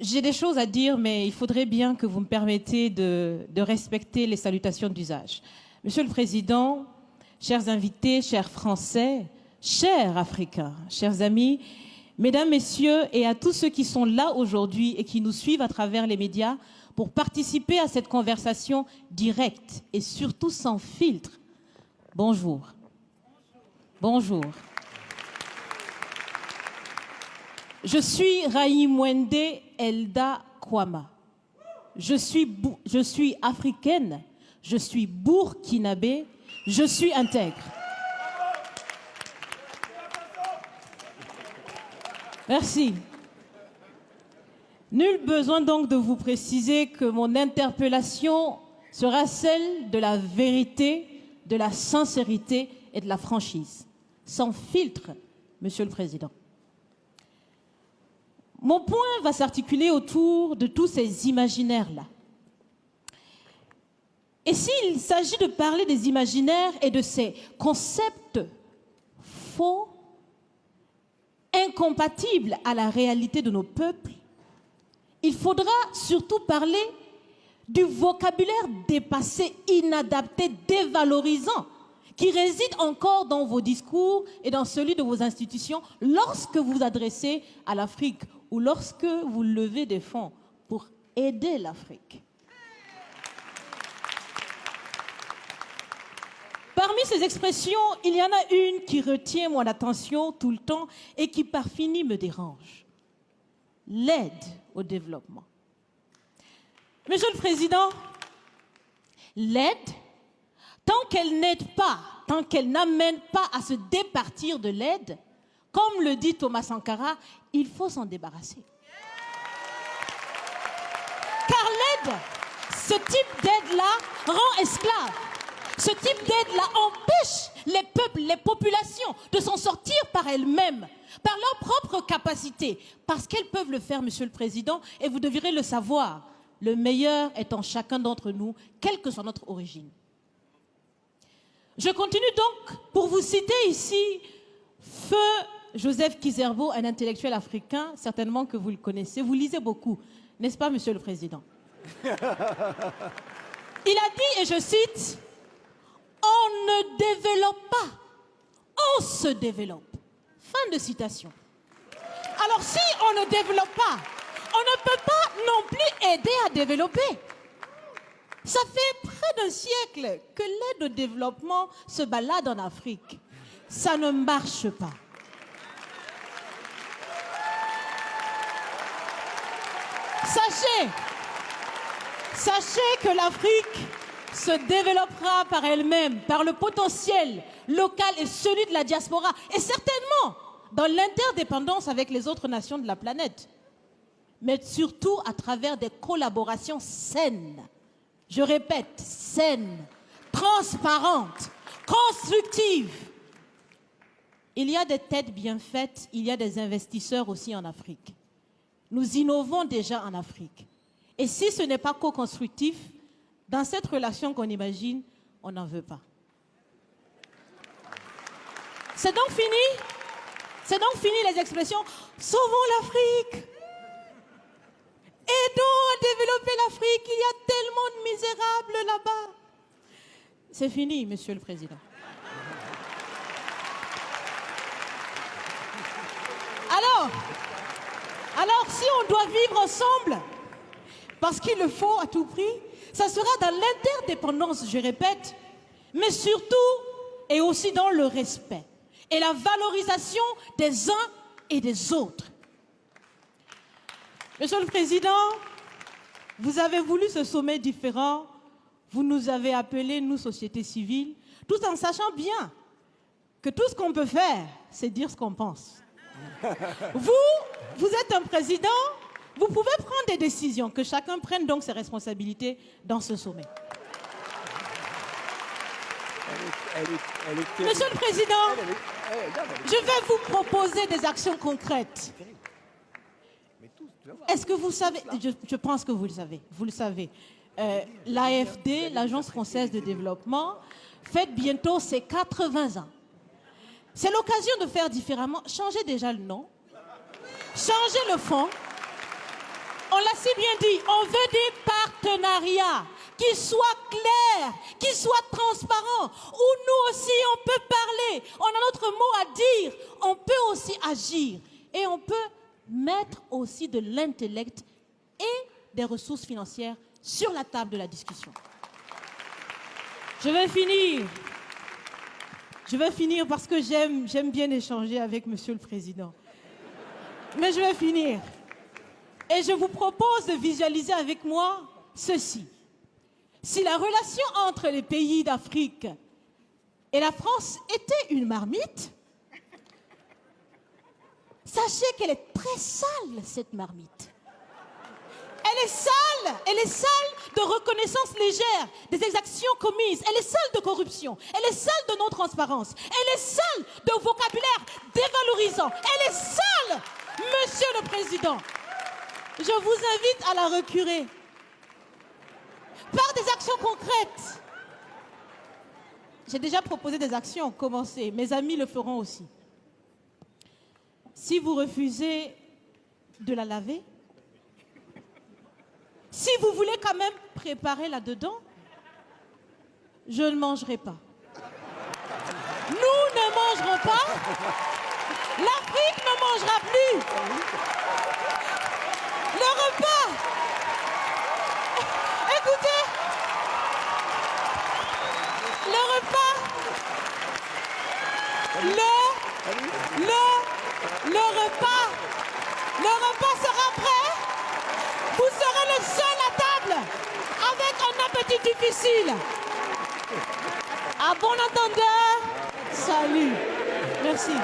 J'ai des choses à dire, mais il faudrait bien que vous me permettiez de respecter les salutations d'usage. Monsieur le Président, chers invités, chers Français, chers Africains, chers amis, Mesdames, Messieurs, et à tous ceux qui sont là aujourd'hui et qui nous suivent à travers les médias pour participer à cette conversation directe et surtout sans filtre. Bonjour. Bonjour. Je suis Raïmwende Elda Kwama. Je suis africaine, je suis burkinabé, je suis intègre. Merci. Nul besoin donc de vous préciser que mon interpellation sera celle de la vérité, de la sincérité et de la franchise. Sans filtre, Monsieur le Président. Mon point va s'articuler autour de tous ces imaginaires-là. Et s'il s'agit de parler des imaginaires et de ces concepts faux, incompatibles à la réalité de nos peuples, il faudra surtout parler du vocabulaire dépassé, inadapté, dévalorisant, qui réside encore dans vos discours et dans celui de vos institutions lorsque vous vous adressez à l'Afrique ou lorsque vous levez des fonds pour aider l'Afrique. Parmi ces expressions, il y en a une qui retient mon attention tout le temps et qui par fini me dérange. L'aide au développement. Monsieur le Président, l'aide, tant qu'elle n'aide pas, tant qu'elle n'amène pas à se départir de l'aide, comme le dit Thomas Sankara, il faut s'en débarrasser. Car l'aide, ce type d'aide-là rend esclave. Ce type d'aide-là empêche les peuples, les populations de s'en sortir par elles-mêmes, par leur propre capacité, parce qu'elles peuvent le faire, Monsieur le Président, et vous devriez le savoir. Le meilleur est en chacun d'entre nous, quelle que soit notre origine. Je continue donc pour vous citer ici Feu Joseph Kizerbo, un intellectuel africain, certainement que vous le connaissez. Vous lisez beaucoup, n'est-ce pas, Monsieur le Président? Il a dit, et je cite, « On ne développe pas, on se développe. » Fin de citation. Alors si on ne développe pas, on ne peut pas non plus aider à développer. Ça fait près d'un siècle que l'aide au développement se balade en Afrique. Ça ne marche pas. Sachez que l'Afrique se développera par elle-même, par le potentiel local et celui de la diaspora, et certainement dans l'interdépendance avec les autres nations de la planète, mais surtout à travers des collaborations saines. Je répète, saines, transparentes, constructives. Il y a des têtes bien faites, il y a des investisseurs aussi en Afrique. Nous innovons déjà en Afrique. Et si ce n'est pas co-constructif, dans cette relation qu'on imagine, on n'en veut pas. C'est donc fini? C'est donc fini les expressions « Sauvons l'Afrique !» Aidons à développer l'Afrique, il y a tellement de misérables là-bas. C'est fini, Monsieur le Président. Alors, si on doit vivre ensemble, parce qu'il le faut à tout prix, ça sera dans l'interdépendance, je répète, mais surtout et aussi dans le respect et la valorisation des uns et des autres. Monsieur le Président, vous avez voulu ce sommet différent, vous nous avez appelés, nous, société civile, tout en sachant bien que tout ce qu'on peut faire, c'est dire ce qu'on pense. Vous êtes un président, vous pouvez prendre des décisions, que chacun prenne donc ses responsabilités dans ce sommet. Monsieur le Président, je vais vous proposer des actions concrètes. Est-ce que vous savez, je pense que vous le savez, l'AFD, l'Agence française de développement, fête bientôt ses 80 ans. C'est l'occasion de faire différemment. Changez déjà le nom, changez le fond. On l'a si bien dit, on veut des partenariats qui soient clairs, qui soient transparents, où nous aussi on peut parler, on a notre mot à dire, on peut aussi agir et on peut mettre aussi de l'intellect et des ressources financières sur la table de la discussion. Je vais finir parce que j'aime bien échanger avec Monsieur le Président. Mais je vais finir. Et je vous propose de visualiser avec moi ceci. Si la relation entre les pays d'Afrique et la France était une marmite, sachez qu'elle est très sale, cette marmite. Elle est sale de reconnaissance légère des exactions commises. Elle est sale de corruption. Elle est sale de non-transparence. Elle est sale de vocabulaire dévalorisant. Elle est sale, Monsieur le Président. Je vous invite à la recurer par des actions concrètes. J'ai déjà proposé des actions, commencez. Mes amis le feront aussi. Si vous refusez de la laver, si vous voulez quand même préparer là-dedans, je ne mangerai pas. Nous ne mangerons pas. L'Afrique ne mangera plus. Le repas. Écoutez. Le repas. Le repas sera prêt. Vous serez le seul à table avec un appétit difficile. À bon entendeur, salut. Merci.